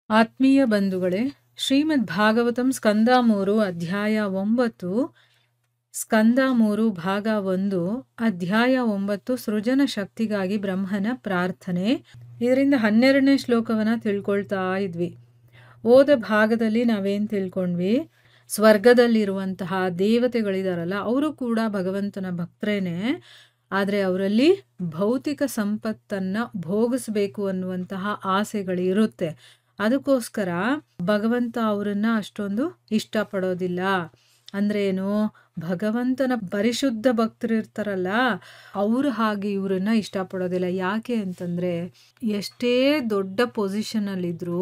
ಆತ್ಮೀಯ ಬಂಧುಗಳೇ, ಶ್ರೀಮದ್ ಭಾಗವತಂ ಸ್ಕಂದ 3 ಅಧ್ಯಾಯ 9, ಸ್ಕಂದ 3 ಭಾಗ 1 ಅಧ್ಯಾಯ 9 ಸೃಜನ ಶಕ್ತಿಗಾಗಿ ಬ್ರಹ್ಮನ ಪ್ರಾರ್ಥನೆ. ಇದರಿಂದ 12ನೇ ಶ್ಲೋಕವನ್ನ ತಿಳ್ಕೊಳ್ತಾ ಇದ್ವಿ. ಓದ ಭಾಗದಲ್ಲಿ ನಾವೇನು ತಿಳ್ಕೊಂಡ್ವಿ? ಸ್ವರ್ಗದಲ್ಲಿರುವಂತಹ ದೇವತೆಗಳಿದಾರಲ್ಲ, ಅವರು ಕೂಡ ಭಗವಂತನ ಭಕ್ತರೇನೆ. ಆದರೆ ಅವರಲ್ಲಿ ಭೌತಿಕ ಸಂಪತ್ತನ್ನ ಭೋಗಿಸ್ಬೇಕು ಅನ್ನುವಂತಹ ಆಸೆಗಳು ಇರುತ್ತೆ. ಅದಕ್ಕೋಸ್ಕರ ಭಗವಂತ ಅವರನ್ನ ಅಷ್ಟೊಂದು ಇಷ್ಟಪಡೋದಿಲ್ಲ. ಅಂದ್ರೆ ಏನು? ಭಗವಂತನ ಪರಿಶುದ್ಧ ಭಕ್ತರು ಇರ್ತಾರಲ್ಲ, ಅವರು ಹಾಗೆ ಇವರನ್ನ ಇಷ್ಟಪಡೋದಿಲ್ಲ. ಯಾಕೆ ಅಂತಂದ್ರೆ, ಎಷ್ಟೇ ದೊಡ್ಡ ಪೊಸಿಷನ್ ಅಲ್ಲಿದ್ರು,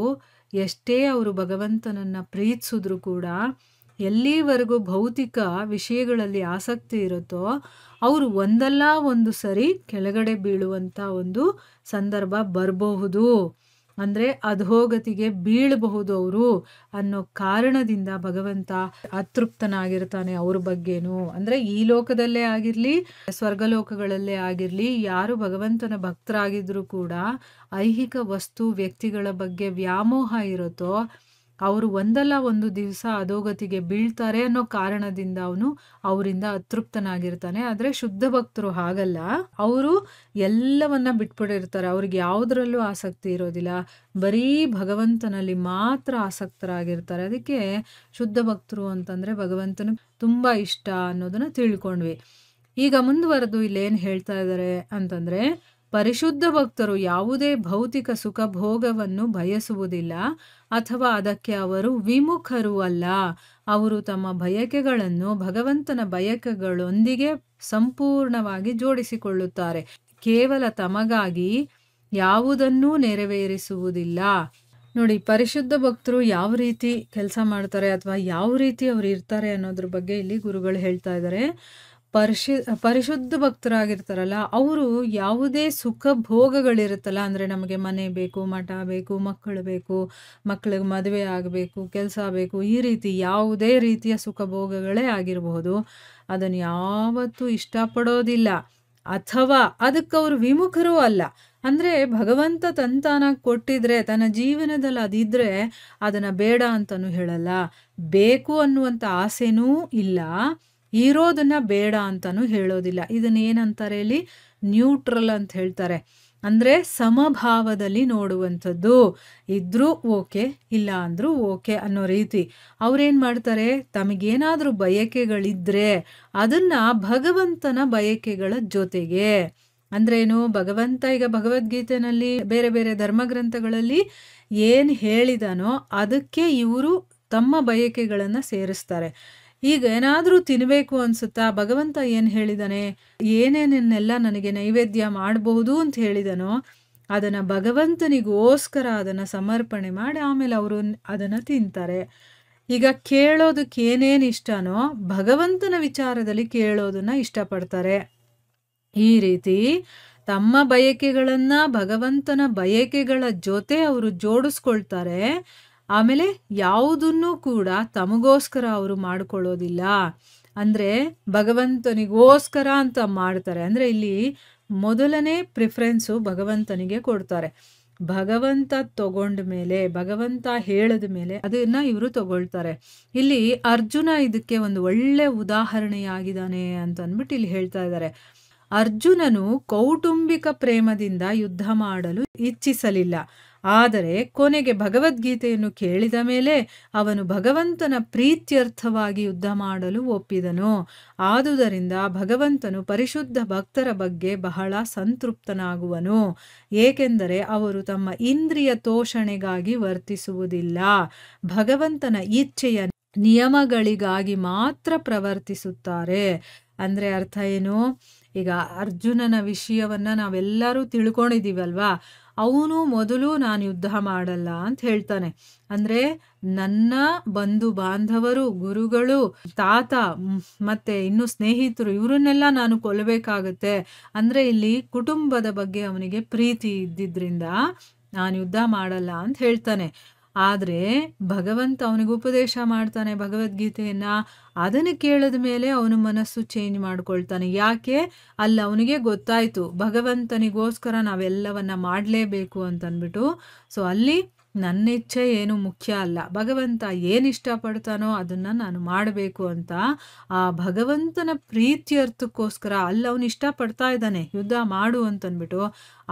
ಎಷ್ಟೇ ಅವರು ಭಗವಂತನನ್ನ ಪ್ರೀತಿಸಿದ್ರು ಕೂಡ ಎಲ್ಲಿವರೆಗೂ ಭೌತಿಕ ವಿಷಯಗಳಲ್ಲಿ ಆಸಕ್ತಿ ಇರುತ್ತೋ ಅವರು ಒಂದಲ್ಲ ಒಂದು ಸರಿ ಕೆಳಗಡೆ ಬೀಳುವಂತ ಒಂದು ಸಂದರ್ಭ ಬರಬಹುದು. ಅಂದ್ರೆ ಅಧೋಗತಿಗೆ ಬೀಳಬಹುದು ಅವರು ಅನ್ನೋ ಕಾರಣದಿಂದ ಭಗವಂತ ಅತೃಪ್ತನಾಗಿರ್ತಾನೆ ಅವ್ರ ಬಗ್ಗೆನು. ಅಂದ್ರೆ ಈ ಲೋಕದಲ್ಲೇ ಆಗಿರ್ಲಿ, ಸ್ವರ್ಗಲೋಕಗಳಲ್ಲೇ ಆಗಿರ್ಲಿ, ಯಾರು ಭಗವಂತನ ಭಕ್ತರಾಗಿದ್ರು ಕೂಡ ಐಹಿಕ ವಸ್ತು ವ್ಯಕ್ತಿಗಳ ಬಗ್ಗೆ ವ್ಯಾಮೋಹ ಇರುತ್ತೋ ಅವರು ಒಂದಲ್ಲ ಒಂದು ದಿವಸ ಅಧೋಗತಿಗೆ ಬೀಳ್ತಾರೆ ಅನ್ನೋ ಕಾರಣದಿಂದ ಅವನು ಅವರಿಂದ ಅತೃಪ್ತನಾಗಿರ್ತಾನೆ. ಆದ್ರೆ ಶುದ್ಧ ಭಕ್ತರು ಹಾಗಲ್ಲ, ಅವರು ಎಲ್ಲವನ್ನ ಬಿಟ್ಬಿಟ್ಟಿರ್ತಾರೆ. ಅವ್ರಿಗೆ ಯಾವುದ್ರಲ್ಲೂ ಆಸಕ್ತಿ ಇರೋದಿಲ್ಲ, ಬರೀ ಭಗವಂತನಲ್ಲಿ ಮಾತ್ರ ಆಸಕ್ತರಾಗಿರ್ತಾರೆ. ಅದಕ್ಕೆ ಶುದ್ಧ ಭಕ್ತರು ಅಂತಂದ್ರೆ ಭಗವಂತನ ತುಂಬಾ ಇಷ್ಟ ಅನ್ನೋದನ್ನ ತಿಳ್ಕೊಂಡ್ವಿ. ಈಗ ಮುಂದುವರೆದು ಇಲ್ಲೇನು ಹೇಳ್ತಾ ಇದ್ದಾರೆ ಅಂತಂದ್ರೆ, ಪರಿಶುದ್ಧ ಭಕ್ತರು ಯಾವುದೇ ಭೌತಿಕ ಸುಖ ಭೋಗವನ್ನು ಬಯಸುವುದಿಲ್ಲ ಅಥವಾ ಅದಕ್ಕೆ ಅವರು ವಿಮುಖರು ಅಲ್ಲ. ಅವರು ತಮ್ಮ ಬಯಕೆಗಳನ್ನು ಭಗವಂತನ ಬಯಕೆಗಳೊಂದಿಗೆ ಸಂಪೂರ್ಣವಾಗಿ ಜೋಡಿಸಿಕೊಳ್ಳುತ್ತಾರೆ. ಕೇವಲ ತಮಗಾಗಿ ಯಾವುದನ್ನೂ ನೆರವೇರಿಸುವುದಿಲ್ಲ. ನೋಡಿ, ಪರಿಶುದ್ಧ ಭಕ್ತರು ಯಾವ ರೀತಿ ಕೆಲಸ ಮಾಡ್ತಾರೆ ಅಥವಾ ಯಾವ ರೀತಿ ಅವ್ರು ಇರ್ತಾರೆ ಅನ್ನೋದ್ರ ಬಗ್ಗೆ ಇಲ್ಲಿ ಗುರುಗಳು ಹೇಳ್ತಾ ಇದ್ದಾರೆ. ಪರಿಶುದ್ಧ ಭಕ್ತರಾಗಿರ್ತಾರಲ್ಲ, ಅವರು ಯಾವುದೇ ಸುಖ ಭೋಗಗಳಿರುತ್ತಲ್ಲ, ಅಂದ್ರೆ ನಮಗೆ ಮನೆ ಬೇಕು, ಮಠ ಬೇಕು, ಮಕ್ಕಳು ಬೇಕು, ಮಕ್ಕಳಿಗೆ ಮದುವೆ ಆಗಬೇಕು, ಕೆಲಸ ಬೇಕು, ಈ ರೀತಿ ಯಾವುದೇ ರೀತಿಯ ಸುಖ ಭೋಗಗಳೇ ಆಗಿರಬಹುದು, ಅದನ್ನು ಯಾವತ್ತೂ ಇಷ್ಟಪಡೋದಿಲ್ಲ ಅಥವಾ ಅದಕ್ಕೆ ಅವರು ವಿಮುಖರೂ ಅಲ್ಲ. ಅಂದ್ರೆ ಭಗವಂತ ತಂತಾನಾಗಿ ಕೊಟ್ಟಿದ್ರೆ ತನ್ನ ಜೀವನದಲ್ಲಿ ಅದಿದ್ರೆ ಅದನ್ನ ಬೇಡ ಅಂತಾನು ಹೇಳಲ್ಲ, ಬೇಕು ಅನ್ನುವಂಥ ಆಸೆನೂ ಇಲ್ಲ, ಇರೋದನ್ನ ಬೇಡ ಅಂತಾನು ಹೇಳೋದಿಲ್ಲ. ಇದನ್ನ ಏನಂತಾರೆ ಇಲ್ಲಿ? ನ್ಯೂಟ್ರಲ್ ಅಂತ ಹೇಳ್ತಾರೆ. ಅಂದ್ರೆ ಸಮಭಾವದಲ್ಲಿ ನೋಡುವಂಥದ್ದು. ಇದ್ರೂ ಓಕೆ, ಇಲ್ಲ ಅಂದ್ರೂ ಓಕೆ ಅನ್ನೋ ರೀತಿ ಅವ್ರೇನ್ ಮಾಡ್ತಾರೆ, ತಮಗೇನಾದ್ರೂ ಬಯಕೆಗಳಿದ್ರೆ ಅದನ್ನ ಭಗವಂತನ ಬಯಕೆಗಳ ಜೊತೆಗೆ, ಅಂದ್ರೇನು? ಭಗವಂತ ಈಗ ಭಗವದ್ಗೀತೆನಲ್ಲಿ ಬೇರೆ ಬೇರೆ ಧರ್ಮಗ್ರಂಥಗಳಲ್ಲಿ ಏನ್ ಹೇಳಿದಾನೋ ಅದಕ್ಕೆ ಇವರು ತಮ್ಮ ಬಯಕೆಗಳನ್ನ ಸೇರಿಸ್ತಾರೆ. ಈಗ ಏನಾದ್ರೂ ತಿನ್ಬೇಕು ಅನ್ಸುತ್ತಾ? ಭಗವಂತ ಏನ್ ಹೇಳಿದಾನೆ, ಏನೇನೆಲ್ಲ ನನಗೆ ನೈವೇದ್ಯ ಮಾಡಬಹುದು ಅಂತ ಹೇಳಿದನೋ ಅದನ್ನ ಭಗವಂತನಿಗೋಸ್ಕರ ಅದನ್ನ ಸಮರ್ಪಣೆ ಮಾಡಿ ಆಮೇಲೆ ಅವರು ಅದನ್ನ ತಿಂತಾರೆ. ಈಗ ಕೇಳೋದಕ್ಕೆ ಏನೇನ್ ಇಷ್ಟನೋ ಭಗವಂತನ ವಿಚಾರದಲ್ಲಿ ಕೇಳೋದನ್ನ ಇಷ್ಟಪಡ್ತಾರೆ. ಈ ರೀತಿ ತಮ್ಮ ಬಯಕೆಗಳನ್ನ ಭಗವಂತನ ಬಯಕೆಗಳ ಜೊತೆ ಅವರು ಜೋಡಿಸ್ಕೊಳ್ತಾರೆ. ಆಮೇಲೆ ಯಾವುದನ್ನು ಕೂಡ ತಮಗೋಸ್ಕರ ಅವರು ಮಾಡ್ಕೊಳ್ಳೋದಿಲ್ಲ. ಅಂದ್ರೆ ಭಗವಂತನಿಗೋಸ್ಕರ ಅಂತ ಮಾಡ್ತಾರೆ. ಅಂದ್ರೆ ಇಲ್ಲಿ ಮೊದಲನೇ ಪ್ರಿಫರೆನ್ಸು ಭಗವಂತನಿಗೆ ಕೊಡ್ತಾರೆ. ಭಗವಂತ ತಗೊಂಡ ಮೇಲೆ, ಭಗವಂತ ಹೇಳಿದ ಮೇಲೆ ಅದನ್ನ ಇವರು ತಗೊಳ್ತಾರೆ. ಇಲ್ಲಿ ಅರ್ಜುನ ಇದಕ್ಕೆ ಒಂದು ಒಳ್ಳೆ ಉದಾಹರಣೆಯಾಗಿದ್ದಾನೆ ಅಂತ ಅಂದ್ಬಿಟ್ಟು ಇಲ್ಲಿ ಹೇಳ್ತಾ ಇದ್ದಾರೆ. ಅರ್ಜುನನು ಕೌಟುಂಬಿಕ ಪ್ರೇಮದಿಂದ ಯುದ್ಧ ಮಾಡಲು ಇಚ್ಛಿಸಲಿಲ್ಲ, ಆದರೆ ಕೊನೆಗೆ ಭಗವದ್ಗೀತೆಯನ್ನು ಕೇಳಿದ ಮೇಲೆ ಅವನು ಭಗವಂತನ ಪ್ರೀತ್ಯರ್ಥವಾಗಿ ಯುದ್ಧ ಮಾಡಲು ಒಪ್ಪಿದನು. ಆದುದರಿಂದ ಭಗವಂತನು ಪರಿಶುದ್ಧ ಭಕ್ತರ ಬಗ್ಗೆ ಬಹಳ ಸಂತೃಪ್ತನಾಗುವನು, ಏಕೆಂದರೆ ಅವರು ತಮ್ಮ ಇಂದ್ರಿಯ ತೋಷಣೆಗಾಗಿ ವರ್ತಿಸುವುದಿಲ್ಲ, ಭಗವಂತನ ಇಚ್ಛೆಯ ನಿಯಮಗಳಿಗಾಗಿ ಮಾತ್ರ ಪ್ರವರ್ತಿಸುತ್ತಾರೆ. ಅಂದ್ರೆ ಅರ್ಥ ಏನು? ಈಗ ಅರ್ಜುನನ ವಿಷಯವನ್ನ ನಾವೆಲ್ಲರೂ ತಿಳ್ಕೊಂಡಿದೀವಲ್ವಾ. ಅವನು ಮೊದಲು ನಾನು ಯುದ್ಧ ಮಾಡಲ್ಲ ಅಂತ ಹೇಳ್ತಾನೆ. ಅಂದ್ರೆ ನನ್ನ ಬಂಧು ಬಾಂಧವರು, ಗುರುಗಳು, ತಾತ ಮತ್ತೆ ಇನ್ನು ಸ್ನೇಹಿತರು ಇವರನ್ನೆಲ್ಲ ನಾನು ಕೊಲ್ಲಬೇಕಾಗತ್ತೆ. ಅಂದ್ರೆ ಇಲ್ಲಿ ಕುಟುಂಬದ ಬಗ್ಗೆ ಅವನಿಗೆ ಪ್ರೀತಿ ಇದ್ದಿದ್ರಿಂದ ನಾನು ಯುದ್ಧ ಮಾಡಲ್ಲ ಅಂತ ಹೇಳ್ತಾನೆ. ಆದ್ರೆ ಭಗವಂತ ಅವನಿಗೆ ಉಪದೇಶ ಮಾಡ್ತಾನೆ ಭಗವದ್ಗೀತೆಯನ್ನ. ಅದನ್ನು ಕೇಳಿದ ಮೇಲೆ ಅವನ ಮನಸ್ಸು ಚೇಂಜ್ ಮಾಡ್ಕೊಳ್ತಾನೆ. ಯಾಕೆ? ಅಲ್ಲ ಅವನಿಗೆ ಗೊತ್ತಾಯ್ತು ಭಗವಂತನಿಗೋಸ್ಕರ ನಾವೆಲ್ಲವನ್ನ ಮಾಡಲೇಬೇಕು ಅಂತಂದ್ಬಿಟ್ಟು. ಸೊ ಅಲ್ಲಿ ನನ್ನ ಇಚ್ಛೆ ಏನು ಮುಖ್ಯ ಅಲ್ಲ, ಭಗವಂತ ಏನು ಇಷ್ಟಪಡ್ತಾನೋ ಅದನ್ನು ನಾನು ಮಾಡಬೇಕು ಅಂತ ಆ ಭಗವಂತನ ಪ್ರೀತ್ಯರ್ಥಕ್ಕೋಸ್ಕರ ಅಲ್ಲಿ ಅವನು ಇಷ್ಟಪಡ್ತಾ ಇದ್ದಾನೆ ಯುದ್ಧ ಮಾಡು ಅಂತಂದ್ಬಿಟ್ಟು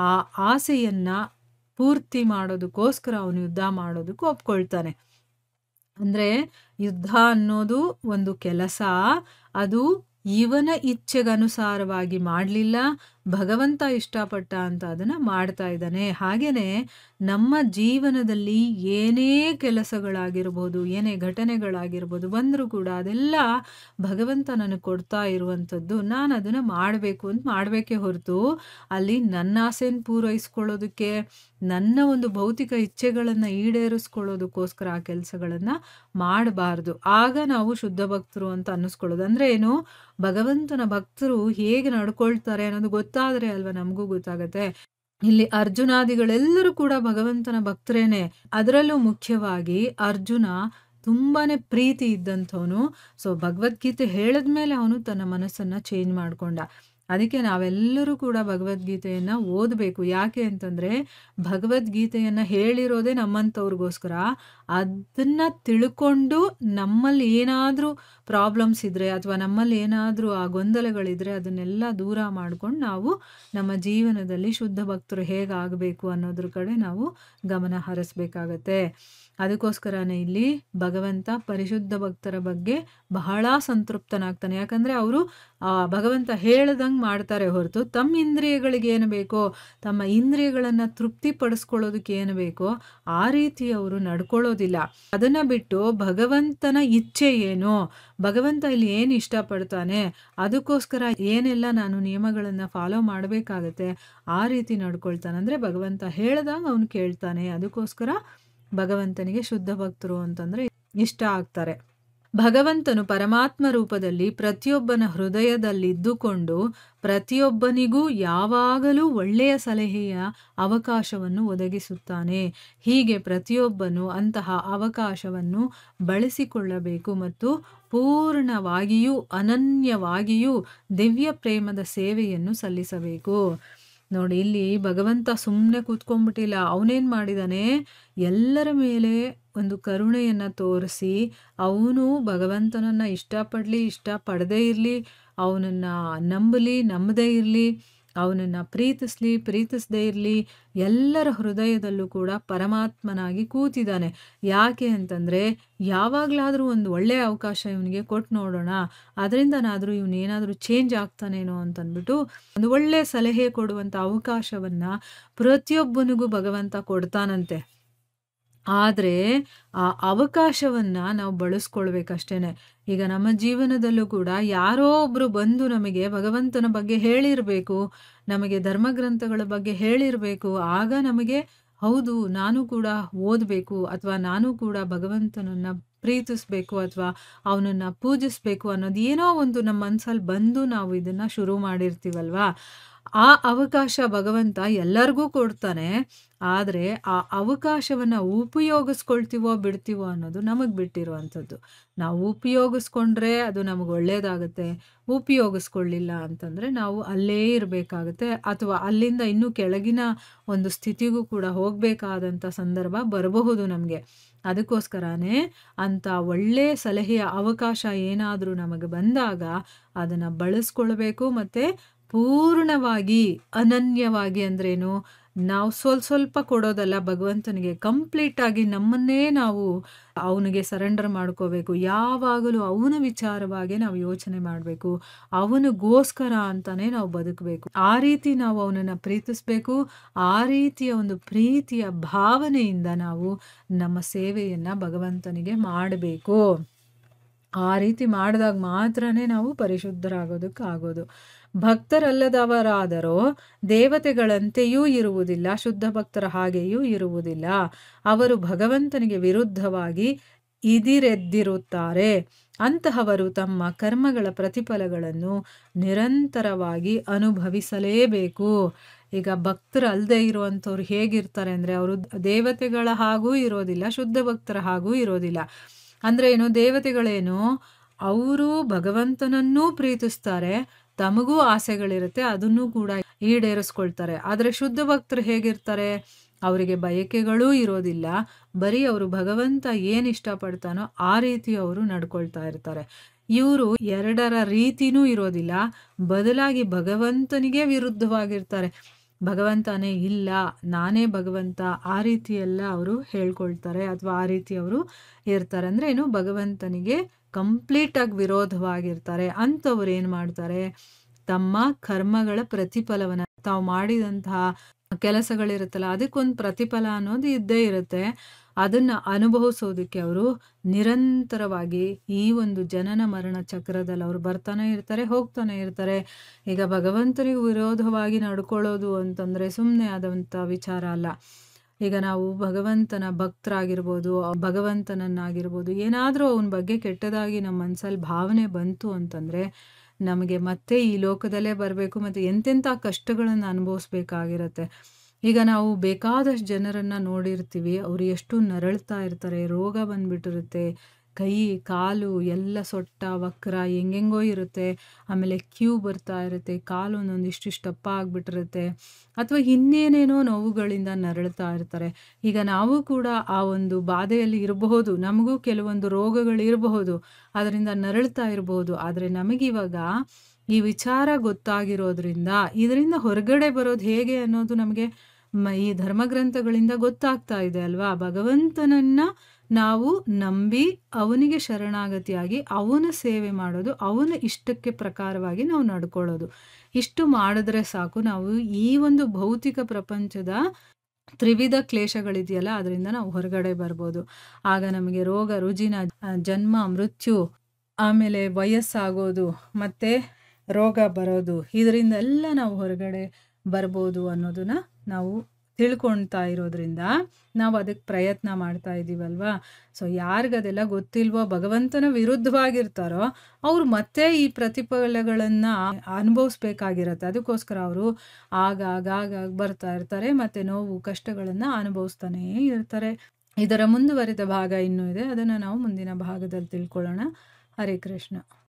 ಆ ಆಸೆಯನ್ನು ಪೂರ್ತಿ ಮಾಡೋದಕ್ಕೋಸ್ಕರ ಅವನು ಯುದ್ಧ ಮಾಡೋದಕ್ಕೆ ಒಪ್ಕೊಳ್ತಾನೆ. ಅಂದರೆ ಯುದ್ಧ ಅನ್ನೋದು ಒಂದು ಕೆಲಸ, ಅದು ಇವನ ಇಚ್ಛೆಗನುಸಾರವಾಗಿ ಮಾಡಲಿಲ್ಲ, ಭಗವಂತ ಇಷ್ಟಪಟ್ಟ ಅಂತ ಅದನ್ನು ಮಾಡ್ತಾ ಇದ್ದಾನೆ. ಹಾಗೆಯೇ ನಮ್ಮ ಜೀವನದಲ್ಲಿ ಏನೇ ಕೆಲಸಗಳಾಗಿರ್ಬೋದು, ಏನೇ ಘಟನೆಗಳಾಗಿರ್ಬೋದು ಬಂದರೂ ಕೂಡ ಅದೆಲ್ಲ ಭಗವಂತ ನನಗೆ ಕೊಡ್ತಾ ಇರುವಂಥದ್ದು, ನಾನು ಅದನ್ನು ಮಾಡಬೇಕು ಅಂತ ಮಾಡಬೇಕೇ ಹೊರತು ಅಲ್ಲಿ ನನ್ನ ಆಸೆಯನ್ನು ಪೂರೈಸ್ಕೊಳ್ಳೋದಕ್ಕೆ, ನನ್ನ ಒಂದು ಭೌತಿಕ ಇಚ್ಛೆಗಳನ್ನು ಈಡೇರಿಸ್ಕೊಳ್ಳೋದಕ್ಕೋಸ್ಕರ ಆ ಕೆಲಸಗಳನ್ನು ಮಾಡಬಾರ್ದು. ಆಗ ನಾವು ಶುದ್ಧ ಭಕ್ತರು ಅಂತ ಅನ್ನಿಸ್ಕೊಳ್ಳೋದು. ಅಂದರೆ ಏನು, ಭಗವಂತನ ಭಕ್ತರು ಹೇಗೆ ನಡ್ಕೊಳ್ತಾರೆ ಅನ್ನೋದು ಗೊತ್ತಾದರೆ ಅಲ್ವಾ ನಮಗೂ ಗೊತ್ತಾಗತ್ತೆ. ಇಲ್ಲಿ ಅರ್ಜುನಾದಿಗಳೆಲ್ಲರೂ ಕೂಡ ಭಗವಂತನ ಭಕ್ತರೇನೆ. ಅದರಲ್ಲೂ ಮುಖ್ಯವಾಗಿ ಅರ್ಜುನ ತುಂಬಾನೇ ಪ್ರೀತಿ ಇದ್ದಂಥವನು. ಸೊ ಭಗವದ್ಗೀತೆ ಹೇಳಿದ್ಮೇಲೆ ಅವನು ತನ್ನ ಮನಸ್ಸನ್ನು ಚೇಂಜ್ ಮಾಡಿಕೊಂಡ. ಅದಕ್ಕೆ ನಾವೆಲ್ಲರೂ ಕೂಡ ಭಗವದ್ಗೀತೆಯನ್ನು ಓದಬೇಕು. ಯಾಕೆ ಅಂತಂದರೆ ಭಗವದ್ಗೀತೆಯನ್ನು ಹೇಳಿರೋದೇ ನಮ್ಮಂಥವ್ರಿಗೋಸ್ಕರ. ಅದನ್ನು ತಿಳ್ಕೊಂಡು ನಮ್ಮಲ್ಲಿ ಏನಾದರೂ ಪ್ರಾಬ್ಲಮ್ಸ್ ಇದ್ದರೆ ಅಥವಾ ನಮ್ಮಲ್ಲಿ ಏನಾದರೂ ಆ ಗೊಂದಲಗಳಿದ್ದರೆ ಅದನ್ನೆಲ್ಲ ದೂರ ಮಾಡ್ಕೊಂಡು ನಾವು ನಮ್ಮ ಜೀವನದಲ್ಲಿ ಶುದ್ಧ ಭಕ್ತರು ಹೇಗಾಗಬೇಕು ಅನ್ನೋದ್ರ ಕಡೆ ನಾವು ಗಮನ ಹರಿಸ್ಬೇಕಾಗತ್ತೆ. ಅದಕ್ಕೋಸ್ಕರನೇ ಇಲ್ಲಿ ಭಗವಂತ ಪರಿಶುದ್ಧ ಭಕ್ತರ ಬಗ್ಗೆ ಬಹಳ ಸಂತೃಪ್ತನಾಗ್ತಾನೆ. ಯಾಕಂದರೆ ಅವರು ಭಗವಂತ ಹೇಳ್ದಂಗೆ ಮಾಡ್ತಾರೆ ಹೊರತು ತಮ್ಮ ಇಂದ್ರಿಯಗಳಿಗೆ ಏನು ಬೇಕೋ, ತಮ್ಮ ಇಂದ್ರಿಯಗಳನ್ನು ತೃಪ್ತಿಪಡಿಸ್ಕೊಳ್ಳೋದಕ್ಕೆ ಏನು ಬೇಕೋ ಆ ರೀತಿ ಅವರು ನಡ್ಕೊಳ್ಳೋದಿಲ್ಲ. ಅದನ್ನು ಬಿಟ್ಟು ಭಗವಂತನ ಇಚ್ಛೆ ಏನು, ಭಗವಂತ ಇಲ್ಲಿ ಏನು ಇಷ್ಟಪಡ್ತಾನೆ, ಅದಕ್ಕೋಸ್ಕರ ಏನೆಲ್ಲ ನಾನು ನಿಯಮಗಳನ್ನು ಫಾಲೋ ಮಾಡಬೇಕಾಗತ್ತೆ ಆ ರೀತಿ ನಡ್ಕೊಳ್ತಾನೆ. ಅಂದರೆ ಭಗವಂತ ಹೇಳ್ದಾಗ ಅವನು ಕೇಳ್ತಾನೆ. ಅದಕ್ಕೋಸ್ಕರ ಭಗವಂತನಿಗೆ ಶುದ್ಧ ಭಕ್ತರು ಅಂತಂದರೆ ಇಷ್ಟ ಆಗ್ತಾರೆ. ಭಗವಂತನು ಪರಮಾತ್ಮ ರೂಪದಲ್ಲಿ ಪ್ರತಿಯೊಬ್ಬನ ಹೃದಯದಲ್ಲಿದ್ದುಕೊಂಡು ಪ್ರತಿಯೊಬ್ಬನಿಗೂ ಯಾವಾಗಲೂ ಒಳ್ಳೆಯ ಸಲಹೆಯ ಅವಕಾಶವನ್ನು ಒದಗಿಸುತ್ತಾನೆ. ಹೀಗೆ ಪ್ರತಿಯೊಬ್ಬನು ಅಂತಹ ಅವಕಾಶವನ್ನು ಬಳಸಿಕೊಳ್ಳಬೇಕು ಮತ್ತು ಪೂರ್ಣವಾಗಿಯೂ ಅನನ್ಯವಾಗಿಯೂ ದಿವ್ಯ ಪ್ರೇಮದ ಸೇವೆಯನ್ನು ಸಲ್ಲಿಸಬೇಕು. ನೋಡಿ, ಇಲ್ಲಿ ಭಗವಂತ ಸುಮ್ಮನೆ ಕೂತ್ಕೊಂಡ್ಬಿಟ್ಟಿಲ್ಲ. ಅವನೇನು ಮಾಡಿದಾನೆ, ಎಲ್ಲರ ಮೇಲೆ ಒಂದು ಕರುಣೆಯನ್ನು ತೋರಿಸಿ ಅವನು ಭಗವಂತನನ್ನು ಇಷ್ಟಪಡಲಿ ಇಷ್ಟಪಡದೇ ಇರಲಿ, ಅವನನ್ನು ನಂಬಲಿ ನಂಬದೇ ಇರಲಿ, ಅವನನ್ನು ಪ್ರೀತಿಸಲಿ ಪ್ರೀತಿಸದೇ ಇರಲಿ, ಎಲ್ಲರ ಹೃದಯದಲ್ಲೂ ಕೂಡ ಪರಮಾತ್ಮನಾಗಿ ಕೂತಿದ್ದಾನೆ. ಯಾಕೆ ಅಂತಂದರೆ ಯಾವಾಗಲಾದರೂ ಒಂದು ಒಳ್ಳೆಯ ಅವಕಾಶ ಇವನಿಗೆ ಕೊಟ್ಟು ನೋಡೋಣ, ಅದರಿಂದನಾದರೂ ಇವನೇನಾದರೂ ಚೇಂಜ್ ಆಗ್ತಾನೇನೋ ಅಂತಂದ್ಬಿಟ್ಟು ಒಂದು ಒಳ್ಳೆಯ ಸಲಹೆ ಕೊಡುವಂಥ ಅವಕಾಶವನ್ನು ಪ್ರತಿಯೊಬ್ಬನಿಗೂ ಭಗವಂತ ಕೊಡ್ತಾನಂತೆ. ಆದರೆ ಆ ಅವಕಾಶವನ್ನು ನಾವು ಬಳಸ್ಕೊಳ್ಬೇಕಷ್ಟೇ. ಈಗ ನಮ್ಮ ಜೀವನದಲ್ಲೂ ಕೂಡ ಯಾರೋ ಒಬ್ಬರು ಬಂದು ನಮಗೆ ಭಗವಂತನ ಬಗ್ಗೆ ಹೇಳಿರಬೇಕು, ನಮಗೆ ಧರ್ಮಗ್ರಂಥಗಳ ಬಗ್ಗೆ ಹೇಳಿರಬೇಕು. ಆಗ ನಮಗೆ ಹೌದು ನಾನು ಕೂಡ ಓದಬೇಕು ಅಥವಾ ನಾನು ಕೂಡ ಭಗವಂತನನ್ನು ಪ್ರೀತಿಸಬೇಕು ಅಥವಾ ಅವನನ್ನು ಪೂಜಿಸಬೇಕು ಅನ್ನೋದು ಏನೋ ಒಂದು ನಮ್ಮ ಮನಸ್ಸಲ್ಲಿ ಬಂದು ನಾವು ಇದನ್ನು ಶುರು ಮಾಡಿರ್ತೀವಲ್ವಾ, ಆ ಅವಕಾಶ ಭಗವಂತ ಎಲ್ಲರಿಗೂ ಕೊಡ್ತಾನೆ. ಆದರೆ ಆ ಅವಕಾಶವನ್ನು ಉಪಯೋಗಿಸ್ಕೊಳ್ತೀವೋ ಬಿಡ್ತೀವೋ ಅನ್ನೋದು ನಮಗೆ ಬಿಟ್ಟಿರುವಂಥದ್ದು. ನಾವು ಉಪಯೋಗಿಸ್ಕೊಂಡ್ರೆ ಅದು ನಮಗೆ ಒಳ್ಳೆಯದಾಗುತ್ತೆ, ಉಪಯೋಗಿಸ್ಕೊಳ್ಳಿಲ್ಲ ಅಂತಂದರೆ ನಾವು ಅಲ್ಲೇ ಇರಬೇಕಾಗುತ್ತೆ ಅಥವಾ ಅಲ್ಲಿಂದ ಇನ್ನೂ ಕೆಳಗಿನ ಒಂದು ಸ್ಥಿತಿಗೂ ಕೂಡ ಹೋಗಬೇಕಾದಂಥ ಸಂದರ್ಭ ಬರಬಹುದು ನಮಗೆ. ಅದಕ್ಕೋಸ್ಕರನೇ ಅಂಥ ಒಳ್ಳೆಯ ಸಲಹೆಯ ಅವಕಾಶ ಏನಾದರೂ ನಮಗೆ ಬಂದಾಗ ಅದನ್ನು ಬಳಸ್ಕೊಳ್ಬೇಕು. ಮತ್ತು ಪೂರ್ಣವಾಗಿ ಅನನ್ಯವಾಗಿ ಅಂದ್ರೇನು, ನಾವು ಸ್ವಲ್ಪ ಕೊಡೋದಲ್ಲ ಭಗವಂತನಿಗೆ, ಕಂಪ್ಲೀಟಾಗಿ ನಮ್ಮನ್ನೇ ನಾವು ಅವನಿಗೆ ಸರೆಂಡರ್ ಮಾಡ್ಕೋಬೇಕು. ಯಾವಾಗಲೂ ಅವನ ವಿಚಾರವಾಗಿ ನಾವು ಯೋಚನೆ ಮಾಡಬೇಕು, ಅವನಿಗೋಸ್ಕರ ಅಂತಲೇ ನಾವು ಬದುಕಬೇಕು. ಆ ರೀತಿ ನಾವು ಅವನನ್ನು ಪ್ರೀತಿಸಬೇಕು. ಆ ರೀತಿಯ ಒಂದು ಪ್ರೀತಿಯ ಭಾವನೆಯಿಂದ ನಾವು ನಮ್ಮ ಸೇವೆಯನ್ನು ಭಗವಂತನಿಗೆ ಮಾಡಬೇಕು. ಆ ರೀತಿ ಮಾಡಿದಾಗ ಮಾತ್ರನೇ ನಾವು ಪರಿಶುದ್ಧರಾಗೋದಕ್ಕಾಗೋದು. ಭಕ್ತರಲ್ಲದವರಾದರೋ ದೇವತೆಗಳಂತೆಯೂ ಇರುವುದಿಲ್ಲ, ಶುದ್ಧ ಭಕ್ತರ ಹಾಗೆಯೂ ಇರುವುದಿಲ್ಲ. ಅವರು ಭಗವಂತನಿಗೆ ವಿರುದ್ಧವಾಗಿ ಇದಿರೆದ್ದಿರುತ್ತಾರೆ. ಅಂತಹವರು ತಮ್ಮ ಕರ್ಮಗಳ ಪ್ರತಿಫಲಗಳನ್ನು ನಿರಂತರವಾಗಿ ಅನುಭವಿಸಲೇಬೇಕು. ಈಗ ಭಕ್ತರು ಅಲ್ಲದೆ ಇರುವಂಥವ್ರು ಹೇಗಿರ್ತಾರೆ ಅಂದರೆ, ಅವರು ದೇವತೆಗಳ ಹಾಗೂ ಇರೋದಿಲ್ಲ, ಶುದ್ಧ ಭಕ್ತರ ಹಾಗೂ ಇರೋದಿಲ್ಲ. ಅಂದರೆ ಏನು, ದೇವತೆಗಳೇನು, ಅವರು ಭಗವಂತನನ್ನೂ ಪ್ರೀತಿಸ್ತಾರೆ, ತಮಗೂ ಆಸೆಗಳಿರುತ್ತೆ, ಅದನ್ನು ಕೂಡ ಈಡೇರಿಸ್ಕೊಳ್ತಾರೆ. ಆದರೆ ಶುದ್ಧ ಭಕ್ತರು ಹೇಗಿರ್ತಾರೆ, ಅವರಿಗೆ ಬಯಕೆಗಳೂ ಇರೋದಿಲ್ಲ. ಬರೀ ಅವರು ಭಗವಂತ ಏನು ಇಷ್ಟಪಡ್ತಾನೋ ಆ ರೀತಿ ಅವರು ನಡ್ಕೊಳ್ತಾ ಇರ್ತಾರೆ. ಇವರು ಎರಡರ ರೀತಿನೂ ಇರೋದಿಲ್ಲ, ಬದಲಾಗಿ ಭಗವಂತನಿಗೆ ವಿರುದ್ಧವಾಗಿರ್ತಾರೆ. ಭಗವಂತನೇ ಇಲ್ಲ, ನಾನೇ ಭಗವಂತ, ಆ ರೀತಿ ಎಲ್ಲ ಅವರು ಹೇಳ್ಕೊಳ್ತಾರೆ ಅಥವಾ ಆ ರೀತಿ ಅವರು ಇರ್ತಾರೆ. ಅಂದರೆ ಏನು, ಭಗವಂತನಿಗೆ ಕಂಪ್ಲೀಟಾಗಿ ವಿರೋಧವಾಗಿರ್ತಾರೆ. ಅಂಥವ್ರು ಏನು ಮಾಡ್ತಾರೆ, ತಮ್ಮ ಕರ್ಮಗಳ ಪ್ರತಿಫಲವನ್ನು, ತಾವು ಮಾಡಿದಂತಹ ಕೆಲಸಗಳಿರುತ್ತಲ್ಲ ಅದಕ್ಕೊಂದು ಪ್ರತಿಫಲ ಅನ್ನೋದು ಇದ್ದೇ ಇರುತ್ತೆ. ಅದನ್ನು ಅನುಭವಿಸೋದಕ್ಕೆ ಅವರು ನಿರಂತರವಾಗಿ ಈ ಒಂದು ಜನನ ಮರಣ ಚಕ್ರದಲ್ಲಿ ಅವರು ಬರ್ತಾನೆ ಇರ್ತಾರೆ, ಹೋಗ್ತಾನೆ ಇರ್ತಾರೆ. ಈಗ ಭಗವಂತನಿಗೆ ವಿರೋಧವಾಗಿ ನಡ್ಕೊಳ್ಳೋದು ಅಂತಂದರೆ ಸುಮ್ಮನೆ ಆದಂಥ ವಿಚಾರ ಅಲ್ಲ. ಈಗ ನಾವು ಭಗವಂತನ ಭಕ್ತರಾಗಿರ್ಬೋದು, ಭಗವಂತನನ್ನಾಗಿರ್ಬೋದು, ಏನಾದರೂ ಅವನ ಬಗ್ಗೆ ಕೆಟ್ಟದಾಗಿ ನಮ್ಮ ಮನಸ್ಸಲ್ಲಿ ಭಾವನೆ ಬಂತು ಅಂತಂದರೆ ನಮಗೆ ಮತ್ತೆ ಈ ಲೋಕದಲ್ಲೇ ಬರಬೇಕು ಮತ್ತು ಎಂತೆಂಥ ಕಷ್ಟಗಳನ್ನು ಅನುಭವಿಸ್ಬೇಕಾಗಿರತ್ತೆ. ಈಗ ನಾವು ಬೇಕಾದಷ್ಟು ಜನರನ್ನು ನೋಡಿರ್ತೀವಿ, ಅವರು ಎಷ್ಟು ನರಳ್ತಾ ಇರ್ತಾರೆ, ರೋಗ ಬಂದುಬಿಟ್ಟಿರುತ್ತೆ, ಕೈ ಕಾಲು ಎಲ್ಲ ಸೊಟ್ಟ ವಕ್ರ ಹೆಂಗೆಂಗೋ ಇರುತ್ತೆ. ಆಮೇಲೆ ಕ್ಯೂ ಬರ್ತಾ ಇರುತ್ತೆ, ಕಾಲು ಒಂದೊಂದು ಇಷ್ಟಿಷ್ಟಪ್ಪ ಆಗಿಬಿಟ್ಟಿರುತ್ತೆ, ಅಥವಾ ಇನ್ನೇನೇನೋ ನೋವುಗಳಿಂದ ನರಳ್ತಾ ಇರ್ತಾರೆ. ಈಗ ನಾವು ಕೂಡ ಆ ಒಂದು ಬಾಧೆಯಲ್ಲಿ ಇರಬಹುದು, ನಮಗೂ ಕೆಲವೊಂದು ರೋಗಗಳಿರಬಹುದು, ಅದರಿಂದ ನರಳ್ತಾ ಇರಬಹುದು. ಆದರೆ ನಮಗಿವಾಗ ಈ ವಿಚಾರ ಗೊತ್ತಾಗಿರೋದ್ರಿಂದ ಇದರಿಂದ ಹೊರಗಡೆ ಬರೋದು ಹೇಗೆ ಅನ್ನೋದು ನಮಗೆ ಈ ಧರ್ಮಗ್ರಂಥಗಳಿಂದ ಗೊತ್ತಾಗ್ತಾ ಇದೆ ಅಲ್ವಾ. ಭಗವಂತನನ್ನು ನಾವು ನಂಬಿ ಅವನಿಗೆ ಶರಣಾಗತಿಯಾಗಿ ಅವನ ಸೇವೆ ಮಾಡೋದು, ಅವನ ಇಷ್ಟಕ್ಕೆ ಪ್ರಕಾರವಾಗಿ ನಾವು ನಡ್ಕೊಳ್ಳೋದು, ಇಷ್ಟು ಮಾಡಿದ್ರೆ ಸಾಕು. ನಾವು ಈ ಒಂದು ಭೌತಿಕ ಪ್ರಪಂಚದ ತ್ರಿವಿಧ ಕ್ಲೇಶಗಳಿದೆಯಲ್ಲ ಅದರಿಂದ ನಾವು ಹೊರಗಡೆ ಬರ್ಬೋದು. ಆಗ ನಮಗೆ ರೋಗ ರುಜಿನ, ಜನ್ಮ ಮೃತ್ಯು, ಆಮೇಲೆ ವಯಸ್ಸಾಗೋದು ಮತ್ತು ರೋಗ ಬರೋದು, ಇದರಿಂದೆಲ್ಲ ನಾವು ಹೊರಗಡೆ ಬರ್ಬೋದು ಅನ್ನೋದನ್ನ ನಾವು ತಿಳ್ಕೊಳ್ತಾ ಇರೋದ್ರಿಂದ ನಾವು ಅದಕ್ಕೆ ಪ್ರಯತ್ನ ಮಾಡ್ತಾ ಇದ್ದೀವಲ್ವಾ. ಸೊ ಯಾರಿಗದೆಲ್ಲ ಗೊತ್ತಿಲ್ವೋ, ಭಗವಂತನ ವಿರುದ್ಧವಾಗಿರ್ತಾರೋ ಅವರು ಮತ್ತೆ ಈ ಪ್ರತಿಫಲಗಳನ್ನು ಅನುಭವಿಸ್ಬೇಕಾಗಿರತ್ತೆ. ಅದಕ್ಕೋಸ್ಕರ ಅವರು ಆಗಾಗ ಬರ್ತಾ ಇರ್ತಾರೆ ಮತ್ತು ನೋವು ಕಷ್ಟಗಳನ್ನು ಅನುಭವಿಸ್ತಾನೇ ಇರ್ತಾರೆ. ಇದರ ಮುಂದುವರಿದ ಭಾಗ ಇನ್ನೂ ಇದೆ, ಅದನ್ನು ನಾವು ಮುಂದಿನ ಭಾಗದಲ್ಲಿ ತಿಳ್ಕೊಳ್ಳೋಣ. ಹರೇ ಕೃಷ್ಣ.